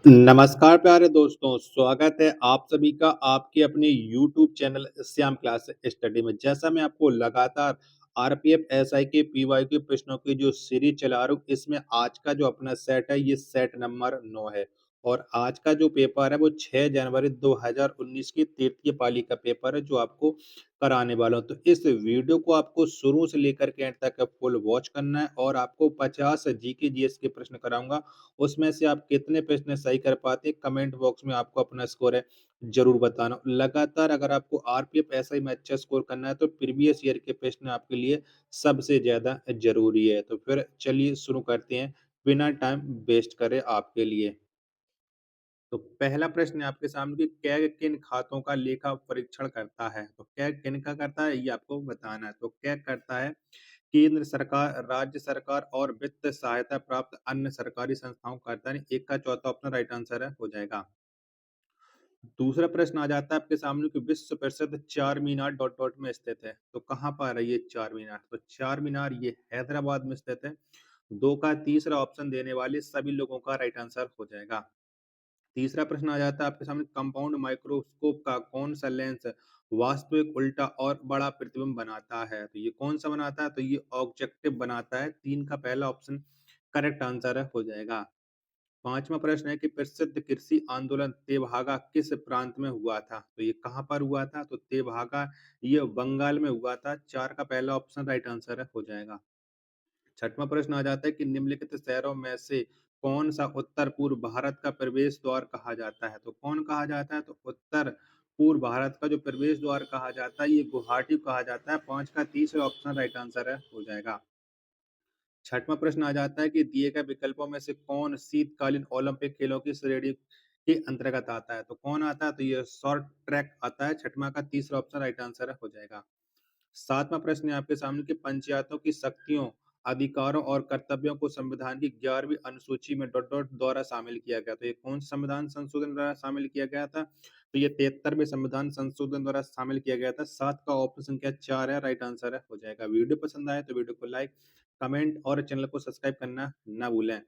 नमस्कार प्यारे दोस्तों, स्वागत है आप सभी का आपके अपने YouTube channel Shyam class study में। जैसा मैं आपको लगातार आरपीएफ एसआई के पीवाईक्यू प्रश्नों की जो सीरीज चला रहा हूँ, इसमें आज का जो अपना सेट है ये सेट नंबर 9 है। और आज का जो पेपर है वो 6 जनवरी 2019 की तृतीय पाली का पेपर है जो आपको कराने वाला हूँ। तो इस वीडियो को आपको शुरू से लेकर के एंड तक फुल वॉच करना है और आपको 50 जीके जीएस के प्रश्न कराऊंगा। उसमें से आप कितने प्रश्न सही कर पाते हैं, कमेंट बॉक्स में आपको अपना स्कोर है ज़रूर बताना। लगातार अगर आपको आरपीएफ एसआई में अच्छा स्कोर करना है तो प्रीवियस ईयर के प्रश्न आपके लिए सबसे ज़्यादा ज़रूरी है। तो फिर चलिए शुरू करते हैं, बिना टाइम वेस्ट करे आपके लिए। तो पहला प्रश्न है आपके सामने कि कैग किन खातों का लेखा परीक्षण करता है? तो कैग किन का करता है ये आपको बताना है। तो कैग करता है केंद्र सरकार, राज्य सरकार और वित्त सहायता प्राप्त अन्य सरकारी संस्थाओं का करता है। एक का चौथा ऑप्शन राइट आंसर है हो जाएगा। दूसरा प्रश्न आ जाता है आपके सामने कि विश्व प्रसिद्ध चार मीनार डॉट डॉट में स्थित है। तो कहाँ पर है ये चार मीनार? तो चार मीनार ये हैदराबाद में स्थित है। दो का तीसरा ऑप्शन देने वाले सभी लोगों का राइट आंसर हो जाएगा। तीसरा प्रश्न आ जाता है आपके सामने कंपाउंड माइक्रोस्कोप का कौन सा लेंस वास्तविक उल्टा और बड़ा प्रतिबिंब बनाता है? तो ये कौन सा बनाता है? तो ये ऑब्जेक्टिव बनाता है। तीन का पहला ऑप्शन करेक्ट आंसर है हो जाएगा। पांचवा प्रश्न है कि प्रसिद्ध कृषि आंदोलन तेभागा किस प्रांत में हुआ था? तो ये कहाँ पर हुआ था? तो तेभागा ये बंगाल में हुआ था। चार का पहला ऑप्शन राइट आंसर है हो जाएगा। छठवां प्रश्न आ जाता है कि निम्नलिखित शहरों में से कौन सा उत्तर पूर्व भारत का प्रवेश द्वार कहा जाता है? तो कौन कहा जाता है? तो उत्तर पूर्व भारत का जो प्रवेश द्वार कहा जाता है ये गुवाहाटी कहा जाता है। पांच का तीसरा ऑप्शन राइट आंसर है हो जाएगा। छठवां प्रश्न आ जाता है कि दिए गए विकल्पों में से कौन शीतकालीन ओलंपिक खेलों की श्रेणी के अंतर्गत आता है? तो कौन आता है? तो ये शॉर्ट ट्रैक आता है। छठवां का तीसरा ऑप्शन राइट आंसर है हो जाएगा। सातवां प्रश्न है आपके सामने कि पंचायतों की शक्तियों, अधिकारों और कर्तव्यों को संविधान की 11वीं अनुसूची में डॉट डॉट द्वारा शामिल किया गया। तो ये कौन सा संविधान संशोधन द्वारा शामिल किया गया था? तो ये 73वें संविधान संशोधन द्वारा शामिल किया गया था। सात का ऑप्शन संख्या चार है, राइट आंसर है हो जाएगा। वीडियो पसंद आए तो वीडियो को लाइक, कमेंट और चैनल को सब्सक्राइब करना ना भूलें।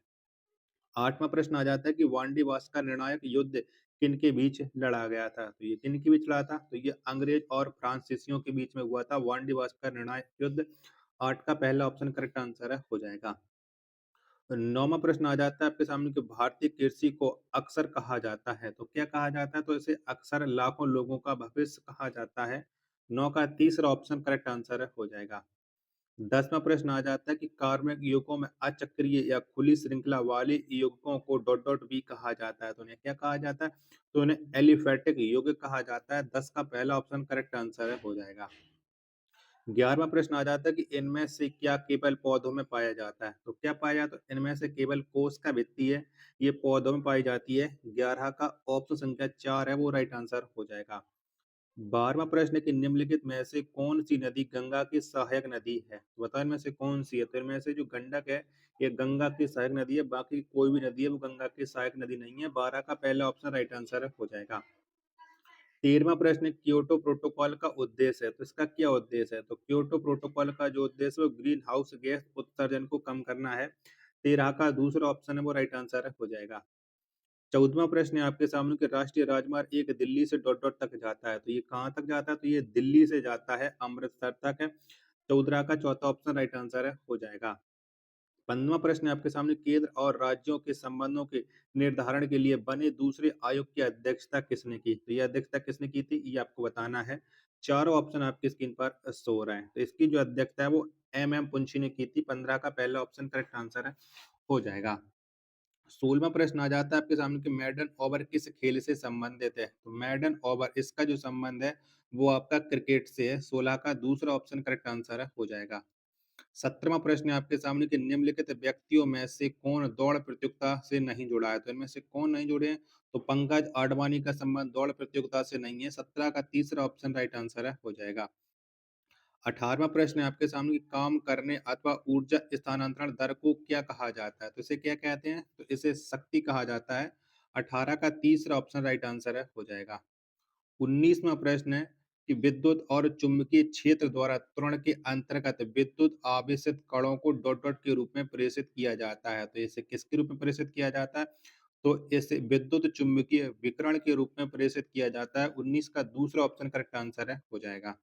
आठवां प्रश्न आ जाता है कि वांडीवास का निर्णायक युद्ध किन के बीच लड़ा गया था? तो ये किन के बीच लड़ा था? तो ये अंग्रेज और फ्रांसीसियों के बीच में हुआ था वांडीवास का निर्णायक युद्ध। आठ का पहला ऑप्शन करेक्ट आंसर है हो जाएगा। नौवां प्रश्न आ जाता है आपके सामने कि भारतीय कृषि को अक्सर कहा जाता है। तो क्या कहा जाता है? तो इसे अक्सर लाखों लोगों का भविष्य कहा जाता है। नौ का तीसरा ऑप्शन करेक्ट आंसर है हो जाएगा। 10वां प्रश्न आ जाता है कि कार्बनिक युग्कों में अचक्रीय या खुली श्रृंखला वाले युग्कों को डॉट डॉट भी कहा जाता है। तो उन्हें क्या कहा जाता है? तो उन्हें एलिफेटिक युग्क कहा जाता है। 10 का पहला ऑप्शन करेक्ट आंसर है हो जाएगा। 11वां प्रश्न आ जाता है कि इनमें से क्या केवल पौधों में पाया जाता है? तो क्या पाया जाता है? इनमें से केवल कोश का भित्ति है, ये पौधों में पाई जाती है। 11 का ऑप्शन संख्या चार है वो राइट आंसर हो जाएगा। 12वां प्रश्न है कि निम्नलिखित में से कौन सी नदी गंगा की सहायक नदी है? तो बताओ इनमें से कौन सी है? तो इनमें से जो गंडक है ये गंगा की सहायक नदी है, बाकी कोई भी नदी है वो गंगा की सहायक नदी नहीं है। 12 का पहला ऑप्शन राइट आंसर हो जाएगा। 13वां प्रश्न क्योटो प्रोटोकॉल का उद्देश्य है। तो इसका क्या उद्देश्य है? तो क्योटो प्रोटोकॉल का जो उद्देश्य है वो ग्रीन हाउस गैस उत्सर्जन को कम करना है। 13 का दूसरा ऑप्शन है वो राइट आंसर हो जाएगा। 14वां प्रश्न है आपके सामने कि राष्ट्रीय राजमार्ग एक दिल्ली से डॉट डॉट तक जाता है। तो ये कहाँ तक जाता है? तो ये दिल्ली से जाता है, अमृतसर तक है। 14 का चौथा ऑप्शन राइट आंसर है हो जाएगा। 15वां प्रश्न है आपके सामने केंद्र और राज्यों के संबंधों के निर्धारण के लिए बने दूसरे आयोग की अध्यक्षता किसने की? तो ये अध्यक्षता किसने की थी ये आपको बताना है। चारों ऑप्शन आपकी स्क्रीन पर शो हो रहे हैं। तो इसकी जो अध्यक्षता है वो एम पुंछी ने की थी। 15 का पहला ऑप्शन करेक्ट आंसर है हो जाएगा। 16वां प्रश्न आ जाता है आपके सामने कि मैडन ओवर किस खेल से संबंधित है? तो मैडन ओवर इसका जो संबंध है वो आपका क्रिकेट से है। 16 का दूसरा ऑप्शन करेक्ट आंसर है हो जाएगा। 17वां प्रश्न है आपके सामने कि निम्नलिखित व्यक्तियों में से कौन दौड़ प्रतियोगिता से नहीं जुड़ा है? तो इनमें से कौन नहीं जुड़े हैं? तो पंकज आडवाणी का संबंध दौड़ प्रतियोगिता से नहीं है। 17 का तीसरा ऑप्शन राइट आंसर है हो जाएगा। 18वां प्रश्न है आपके सामने कि काम करने अथवा ऊर्जा स्थानांतरण दर को क्या कहा जाता है? तो इसे क्या कहते हैं? तो इसे शक्ति कहा जाता है। 18 का तीसरा ऑप्शन राइट आंसर है हो जाएगा। 19वां प्रश्न है कि विद्युत और चुंबकीय क्षेत्र द्वारा त्वरण के अंतर्गत विद्युत आवेशित कणों को डॉट डॉट के रूप में प्रेषित किया जाता है। तो इसे किसके रूप में प्रेषित किया जाता है? तो इसे विद्युत चुम्बकीय विकिरण के रूप में प्रेषित किया जाता है। 19 का दूसरा ऑप्शन करेक्ट आंसर है, हो जाएगा।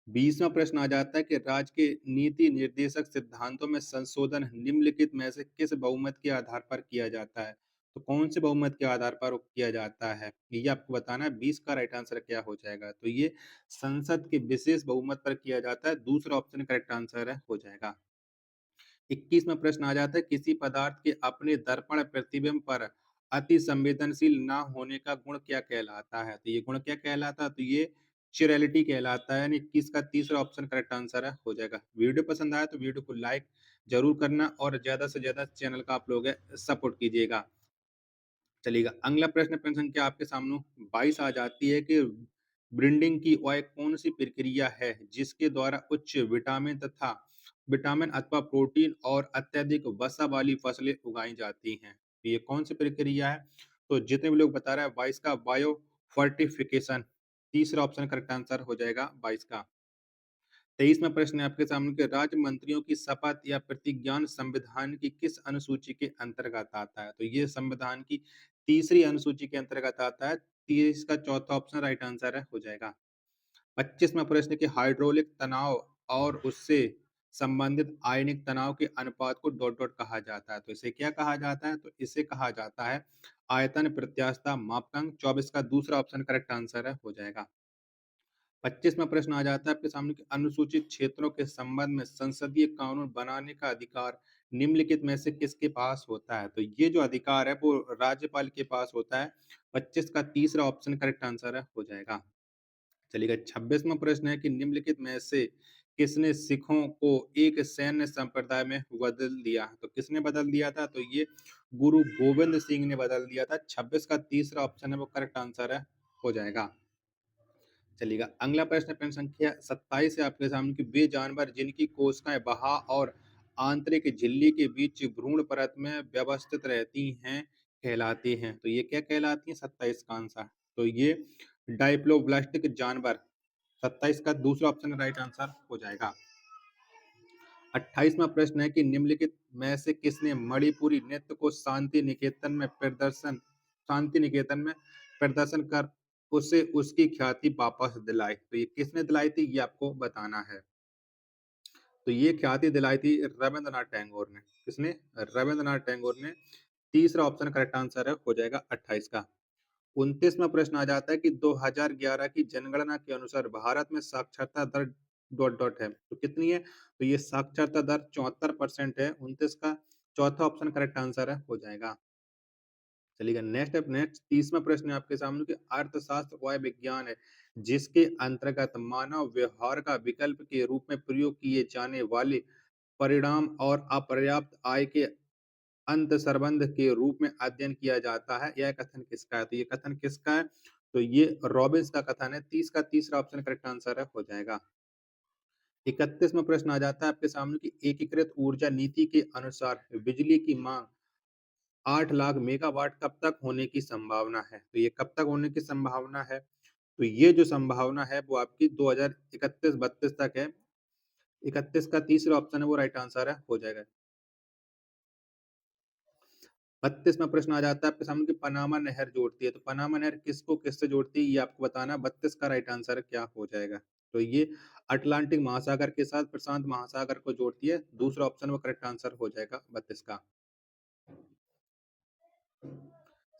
20वां प्रश्न आ जाता है कि राज्य के नीति निर्देशक सिद्धांतों में संशोधन निम्नलिखित में से किस बहुमत के आधार पर किया जाता है? तो कौन से बहुमत के आधार पर किया जाता है? ये आपको बताना है। 20 का राइट आंसर क्या हो जाएगा? तो ये संसद के विशेष बहुमत पर किया जाता है। दूसरा ऑप्शन करेक्ट आंसर है, हो जाएगा। 21वां प्रश्न आ जाता है, किसी पदार्थ के अपने दर्पण प्रतिबिंब पर अति संवेदनशील ना होने का गुण क्या कहलाता है? तो ये गुण क्या कहलाता है? तो ये चिरैलिटी कहलाता है। यानी 21 का तीसरा ऑप्शन करेक्ट आंसर है, हो जाएगा। वीडियो पसंद आया तो वीडियो को लाइक जरूर करना और ज्यादा से ज्यादा चैनल का आप लोग सपोर्ट कीजिएगा। चलिएगा, अगला प्रश्न प्रश्न संख्या आपके सामने 22 आ जाती है कि ब्रीडिंग की वह कौन सी प्रक्रिया है जिसके द्वारा उच्च विटामिन अथवा प्रोटीन और अत्यधिक वसा वाली फसलें उगाई जाती हैं? तो ये कौन सी प्रक्रिया है? तो जितने भी लोग बता रहे हैं 22 का बायो फोर्टिफिकेशन, तीसरा ऑप्शन करेक्ट आंसर हो जाएगा 22 का। 23वां प्रश्न है आपके सामने कि राज्य मंत्रियों की शपथ या प्रतिज्ञान संविधान की किस अनुसूची के अंतर्गत आता है? तो ये संविधान की तीसरी अनुसूची के अंतर्गत आता है। 30 का चौथा ऑप्शन राइट आंसर है, हो जाएगा। 25वां प्रश्न कि हाइड्रोलिक तनाव और उससे संबंधित आयनिक तनाव के अनुपात को डॉट डॉट कहा जाता है। तो इसे क्या कहा जाता है? तो इसे कहा जाता है आयतन प्रत्यास्थता मापदंड। 24 का दूसरा ऑप्शन करेक्ट आंसर है, हो जाएगा। 25वां प्रश्न आ जाता है आपके सामने कि अनुसूचित क्षेत्रों के संबंध में संसदीय कानून बनाने का अधिकार निम्नलिखित में से किसके पास होता है? तो ये जो अधिकार है वो राज्यपाल के पास होता है। 25 का तीसरा ऑप्शन करेक्ट आंसर है, हो जाएगा। चलिएगा, 26वां प्रश्न है कि निम्नलिखित में से किसने सिखों को एक सैन्य संप्रदाय में बदल दिया? तो किसने बदल दिया था? तो ये गुरु गोविंद सिंह ने बदल दिया था। 26 का तीसरा ऑप्शन है वो करेक्ट आंसर है, हो जाएगा। चलिएगा, अगला प्रश्न प्रश्न संख्या 27 है आपके सामने कि वे जानवर जिनकी कोशिकाएं बाह्य और आंतरिक झिल्ली के बीच भ्रूण परत में व्यवस्थित रहती हैं कहलाती हैं? तो ये क्या कहलाती हैं? 27 का आंसर, तो ये डाइप्लोब्लास्टिक जानवर। 27 का दूसरा ऑप्शन राइट आंसर हो जाएगा। 28वां प्रश्न है कि निम्नलिखित में से किसने मणिपुरी नृत्य को शांति निकेतन में प्रदर्शन कर उसे उसकी ख्याति वापस दिलाई? तो ये किसने दिलाई थी? ये आपको बताना है। तो ये ख्याति दिलाई थी रविंद्रनाथ टैगोर ने। किसने? रविंद्रनाथ टैगोर ने। तीसरा ऑप्शन करेक्ट आंसर है, हो जाएगा 28 का। 29वां प्रश्न आ जाता है कि 2011 की जनगणना के अनुसार भारत में साक्षरता दर डॉट डॉट है, तो कितनी है? तो ये साक्षरता दर 74% है। 29 का चौथा ऑप्शन करेक्ट आंसर है, हो जाएगा। चलिएगा, नेक्स्ट 30वां प्रश्न है आपके सामने कि अर्थशास्त्र वह विज्ञान है जिसके अंतर्गत मानव व्यवहार का विकल्प के रूप में प्रयोग किए जाने वाले परिणाम और अपर्याप्त आय के अंत संबंध के रूप में अध्ययन किया जाता है। यह कथन किसका है? तो ये कथन किसका है? तो ये रॉबिन्स का कथन है। 30 का तीसरा ऑप्शन करेक्ट आंसर है, हो जाएगा। 31वां प्रश्न आ जाता है आपके सामने कि एकीकृत ऊर्जा नीति के अनुसार बिजली की मांग 8 लाख मेगावाट कब तक होने की संभावना है? तो ये कब तक होने की संभावना है? तो ये जो संभावना है वो आपकी 2031-32 तक है। 31 का तीसरा ऑप्शन है वो राइट आंसर है, हो जाएगा। 32वां प्रश्न आ जाता है आपके सामने कि पनामा नहर जोड़ती है, तो पनामा नहर किसको किससे जोड़ती है? ये आपको बताना है। 32 का राइट आंसर क्या हो जाएगा? तो ये अटलांटिक महासागर के साथ प्रशांत महासागर को जोड़ती है। दूसरा ऑप्शन वो करेक्ट आंसर हो जाएगा 32 का।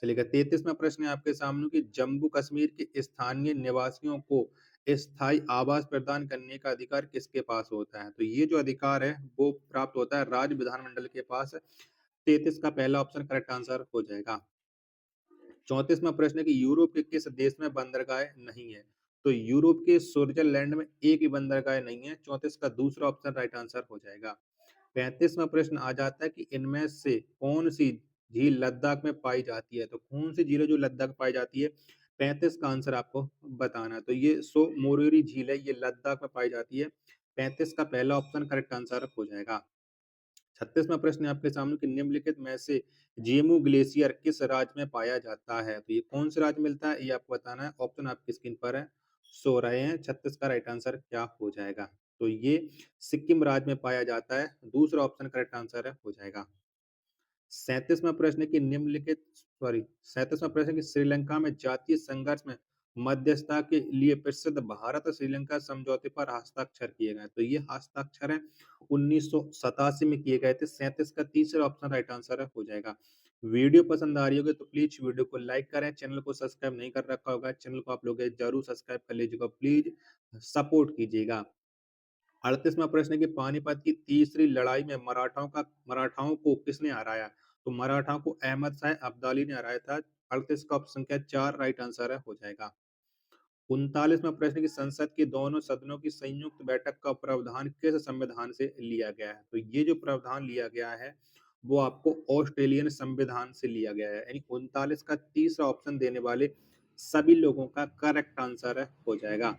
चलिएगा, 33वां प्रश्न है आपके सामने कि जम्मू कश्मीर के स्थानीय निवासियों को स्थायी आवास प्रदान करने का अधिकार किसके पास होता है? तो ये जो अधिकार है वो प्राप्त होता है राज्य विधानमंडल के पास। 33 का पहला ऑप्शन करेक्ट आंसर हो जाएगा। 34वां प्रश्न है कि यूरोप के किस देश में बंदरगाह नहीं है? तो यूरोप के स्विट्जरलैंड में एक भी बंदरगाह नहीं है। 34 का दूसरा ऑप्शन राइट आंसर हो जाएगा। 35वां प्रश्न आ जाता है कि इनमें से कौन सी झील लद्दाख में पाई जाती है? तो कौन सी झील है जो लद्दाख में पाई जाती है? 35 का आंसर आपको बताना है। तो ये सो मोरिरी झील है, ये लद्दाख में पाई जाती है। 35 का पहला ऑप्शन करेक्ट आंसर हो जाएगा। 36वां प्रश्न है आपके सामने कि निम्नलिखित में से जेमू ग्लेशियर किस राज्य में पाया जाता है? तो ये कौन से राज्य में मिलता है? ये आपको बताना है। ऑप्शन आपकी स्क्रीन पर है, सो रहे हैं। 36 का राइट आंसर क्या हो जाएगा? तो ये सिक्किम राज्य में पाया जाता है। दूसरा ऑप्शन करेक्ट आंसर है, हो जाएगा। 37वां प्रश्न है कि निम्नलिखित सॉरी 37वां प्रश्न है कि श्रीलंका में जातीय संघर्ष में मध्यस्थता के लिए प्रसिद्ध भारत और श्रीलंका समझौते पर हस्ताक्षर किए गए। तो ये हस्ताक्षर है 1987 में किए गए थे। 37 का तीसरा ऑप्शन राइट आंसर है हो जाएगा। वीडियो पसंद आ रही होगी तो प्लीज वीडियो को लाइक करें, चैनल को सब्सक्राइब नहीं कर रखा होगा, चैनल को आप लोग जरूर सब्सक्राइब कर लीजिएगा, प्लीज सपोर्ट कीजिएगा। 38वां प्रश्न है कि पानीपत की तीसरी लड़ाई में मराठाओं को किसने हराया? तो मराठाओं को अहमद शाह अब्दाली ने हराया था। 38 का ऑप्शन क्या 4 राइट आंसर है हो जाएगा। 39वां प्रश्न की संसद के दोनों सदनों की संयुक्त बैठक का प्रावधान किस संविधान से लिया गया है? तो ये जो प्रावधान लिया गया है वो आपको ऑस्ट्रेलियन संविधान से लिया गया है। यानी 39 का तीसरा ऑप्शन देने वाले सभी लोगों का करेक्ट आंसर है हो जाएगा।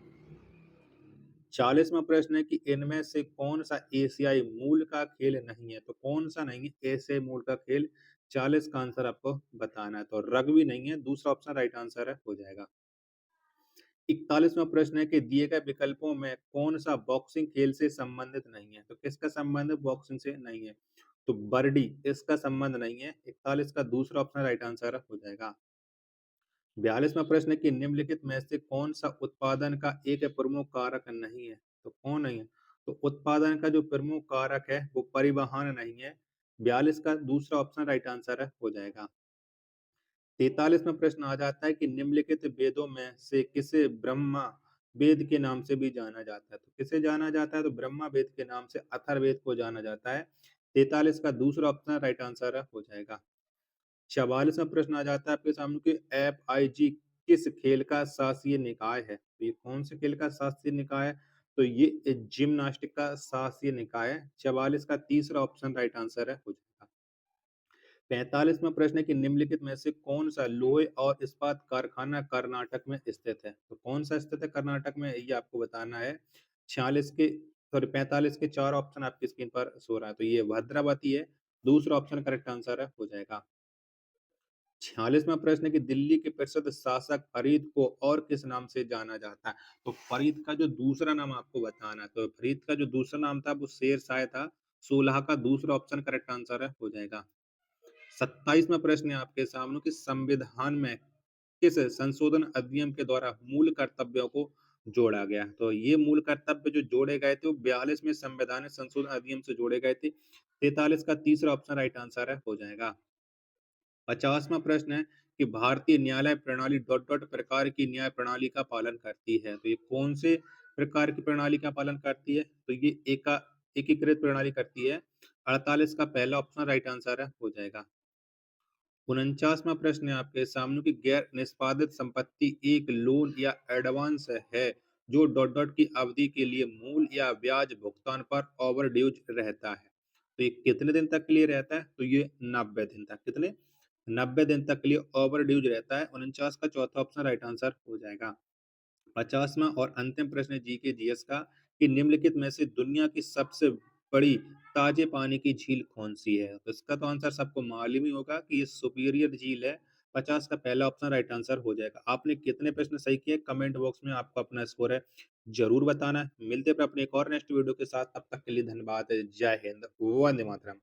40वां प्रश्न है कि इनमें से कौन सा एशियाई मूल का खेल नहीं है? तो कौन सा नहीं है एशियाई मूल का खेल? 40 का आंसर आपको बताना है। तो रग्बी नहीं है, दूसरा ऑप्शन राइट आंसर है हो जाएगा। 41वां प्रश्न है कि दिए गए विकल्पों में कौन सा बॉक्सिंग खेल से संबंधित नहीं है? तो किसका संबंध बॉक्सिंग से नहीं है? तो बर्डी इसका संबंध नहीं है। 41 का दूसरा ऑप्शन राइट आंसर हो जाएगा। 42वां प्रश्न है कि निम्नलिखित में से कौन सा उत्पादन का एक प्रमुख कारक नहीं है? तो कौन नहीं है? तो उत्पादन का जो प्रमुख कारक है वो परिवहन नहीं है। 42 का दूसरा ऑप्शन राइट आंसर है हो जाएगा। 43वां प्रश्न आ जाता है कि निम्नलिखित वेदों में से किसे ब्रह्मा वेद के नाम से भी जाना जाता है? तो किसे जाना जाता है? तो ब्रह्मा वेद के नाम से अथर्ववेद को जाना जाता है। 43 का दूसरा ऑप्शन राइट आंसर है हो जाएगा। 44वां प्रश्न आ जाता है आपके सामने कि एफआईजी किस खेल का शासीय निकाय है? तो ये कौन से खेल का शासीय निकाय है? तो ये जिम्नास्टिक का शासीय निकाय है। 44 का तीसरा ऑप्शन राइट आंसर है हो जाएगा। 45वां प्रश्न है कि निम्नलिखित में से कौन सा लोहे और इस्पात कारखाना कर्नाटक में स्थित है? तो कौन सा स्थित है कर्नाटक में ये आपको बताना है। 46 के सॉरी 45 के 4 ऑप्शन आपकी स्क्रीन पर शो रहा है। तो ये भद्रावती है, दूसरा ऑप्शन करेक्ट आंसर है हो जाएगा। 46वां प्रश्न है कि दिल्ली के प्रसिद्ध शासक फरीद को और किस नाम से जाना जाता है? तो फरीद का जो दूसरा नाम आपको बताना है। तो फरीद का जो दूसरा नाम था वो शेर शाह था। 16 का दूसरा ऑप्शन करेक्ट आंसर है हो जाएगा। 27वां प्रश्न है आपके सामने कि संविधान में किस संशोधन अधिनियम के द्वारा मूल कर्तव्यों को जोड़ा गया? तो ये मूल कर्तव्य जो जोड़े गए थे वो 42 में संवैधानिक संशोधन अधिनियम से जोड़े गए थे। 43 का तीसरा ऑप्शन राइट आंसर है हो जाएगा। 50वां प्रश्न है कि भारतीय न्यायालय प्रणाली डॉट डॉट प्रकार की न्याय प्रणाली का पालन करती है? तो ये कौन से प्रकार की प्रणाली का पालन करती है? तो ये एकीकृत प्रणाली करती है। 48 का पहला ऑप्शन राइट आंसर है हो जाएगा। 49वां प्रश्न है आपके सामने कि गैर निष्पादित संपत्ति एक लोन या एडवांस है जो डॉट डॉट की अवधि के लिए मूल या ब्याज भुगतान पर ओवर ड्यूज रहता है। तो ये कितने दिन तक के लिए रहता है? तो ये 90 दिन तक। कितने? 90 दिन तक के लिए ओवर ड्यूज रहता है। 49 का चौथा ऑप्शन राइट आंसर हो जाएगा। 50वां और अंतिम प्रश्न जीके जीएस का कि निम्नलिखित में से दुनिया की सबसे बड़ी ताजे पानी की झील कौन सी है? तो इसका तो आंसर सबको मालूम ही होगा कि ये सुपीरियर झील है। 50 का पहला ऑप्शन राइट आंसर हो जाएगा। आपने कितने प्रश्न सही किए कमेंट बॉक्स में आपको अपना स्कोर है जरूर बताना है। मिलते हैं फिर अपने एक और नेक्स्ट वीडियो के साथ, तब तक के लिए धन्यवाद। जय हिंद, वंदे मातरम।